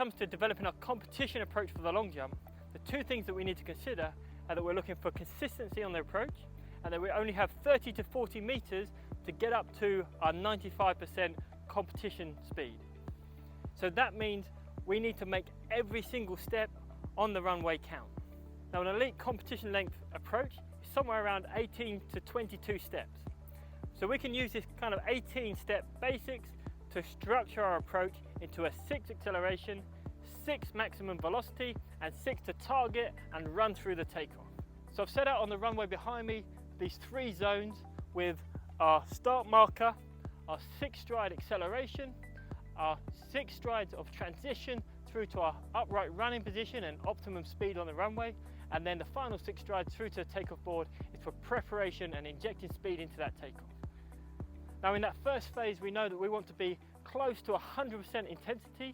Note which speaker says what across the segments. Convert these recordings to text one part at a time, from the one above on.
Speaker 1: comes to developing our competition approach for the long jump, the two things that we need to consider are that we're looking for consistency on the approach, and that we only have 30 to 40 meters to get up to our 95% competition speed. So that means we need to make every single step on the runway count. Now, an elite competition length approach is somewhere around 18 to 22 steps. So we can use this kind of 18-step basics to structure our approach into a 6 acceleration, 6 maximum velocity, and 6 to target and run through the takeoff. So I've set out on the runway behind me these 3 zones with our start marker, our 6 stride acceleration, our 6 strides of transition through to our upright running position and optimum speed on the runway, and then the final 6 strides through to the takeoff board is for preparation and injecting speed into that takeoff. Now, in that first phase, we know that we want to be close to 100% intensity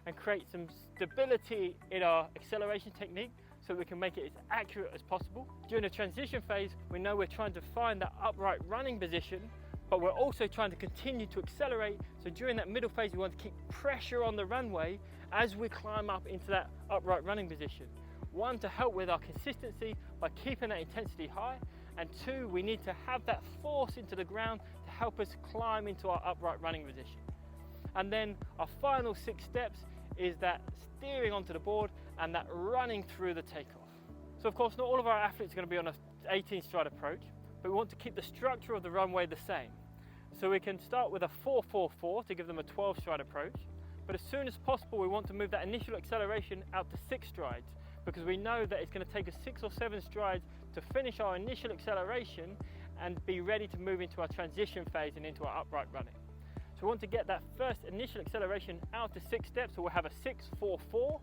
Speaker 1: and create some stability in our acceleration technique so we can make it as accurate as possible. During the transition phase, we know we're trying to find that upright running position, but we're also trying to continue to accelerate. So during that middle phase, we want to keep pressure on the runway as we climb up into that upright running position. 1, to help with our consistency by keeping that intensity high, and 2, we need to have that force into the ground to help us climb into our upright running position. And then our final 6 steps is that steering onto the board and that running through the takeoff. So of course, not all of our athletes are going to be on an 18 stride approach, but we want to keep the structure of the runway the same. So we can start with a 4-4-4 to give them a 12 stride approach, but as soon as possible we want to move that initial acceleration out to 6 strides, because we know that it's going to take us 6 or 7 strides to finish our initial acceleration and be ready to move into our transition phase and into our upright running. So we want to get that first initial acceleration out to 6 steps, so we'll have a 6-4-4,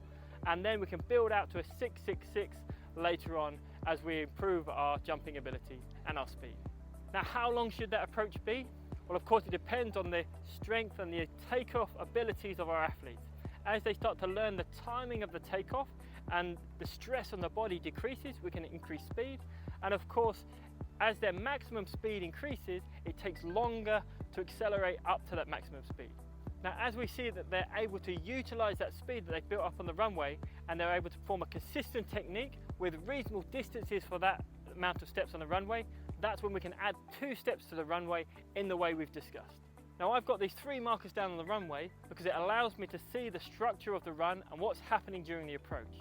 Speaker 1: and then we can build out to a 6-6-6 later on as we improve our jumping ability and our speed. Now, how long should that approach be? Well, of course, it depends on the strength and the takeoff abilities of our athletes. As they start to learn the timing of the takeoff and the stress on the body decreases, we can increase speed. And of course, as their maximum speed increases, it takes longer to accelerate up to that maximum speed. Now, as we see that they're able to utilize that speed that they've built up on the runway, and they're able to perform a consistent technique with reasonable distances for that amount of steps on the runway, that's when we can add 2 steps to the runway in the way we've discussed. Now, I've got these 3 markers down on the runway because it allows me to see the structure of the run and what's happening during the approach.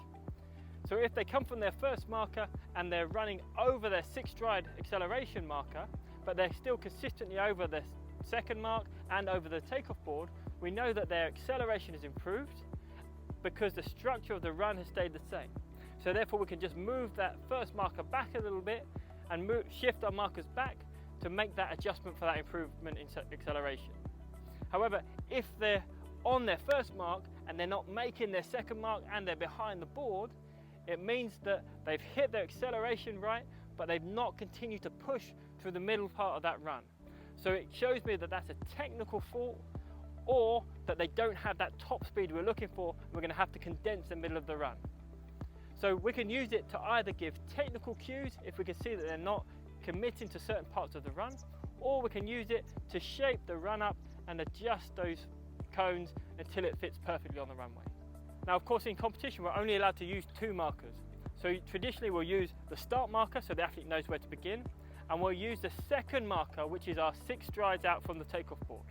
Speaker 1: So if they come from their first marker and they're running over their 6 stride acceleration marker, but they're still consistently over the second mark and over the takeoff board, we know that their acceleration is improved because the structure of the run has stayed the same. So therefore we can just move that first marker back a little bit and shift our markers back to make that adjustment for that improvement in acceleration. However, if they're on their first mark and they're not making their second mark and they're behind the board, it means that they've hit their acceleration right, but they've not continued to push through the middle part of that run. So it shows me that that's a technical fault, or that they don't have that top speed we're looking for. We're going to have to condense the middle of the run. So we can use it to either give technical cues if we can see that they're not committing to certain parts of the run, or we can use it to shape the run up and adjust those cones until it fits perfectly on the runway. Now, of course, in competition, we're only allowed to use 2 markers. So traditionally we'll use the start marker so the athlete knows where to begin, and we'll use the second marker, which is our 6 strides out from the takeoff board.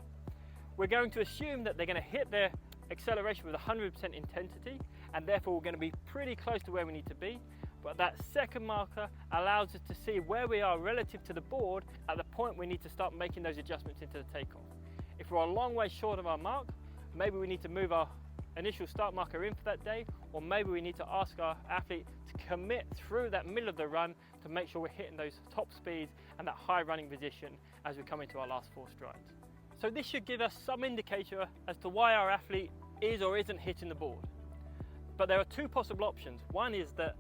Speaker 1: We're going to assume that they're going to hit their acceleration with 100% intensity, and therefore we're going to be pretty close to where we need to be. But that second marker allows us to see where we are relative to the board at the point we need to start making those adjustments into the takeoff. If we're a long way short of our mark, maybe we need to move our initial start marker in for that day, or maybe we need to ask our athlete to commit through that middle of the run to make sure we're hitting those top speeds and that high running position as we come into our last 4 strides. So this should give us some indicator as to why our athlete is or isn't hitting the board. But there are 2 possible options. One is that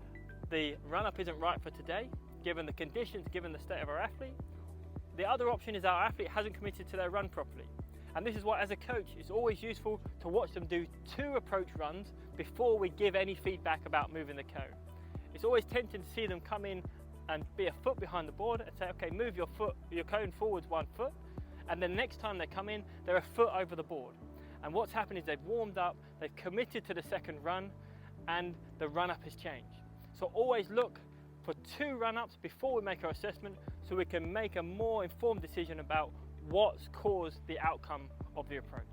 Speaker 1: the run-up isn't right for today, given the conditions, given the state of our athlete. The other option is our athlete hasn't committed to their run properly. And this is why, as a coach, it's always useful to watch them do 2 approach runs before we give any feedback about moving the cone. It's always tempting to see them come in and be a foot behind the board and say, okay, move your cone forwards 1 foot. And then next time they come in, they're a foot over the board. And what's happened is they've warmed up, they've committed to the second run, and the run-up has changed. So always look for 2 run-ups before we make our assessment, so we can make a more informed decision about what's caused the outcome of the approach.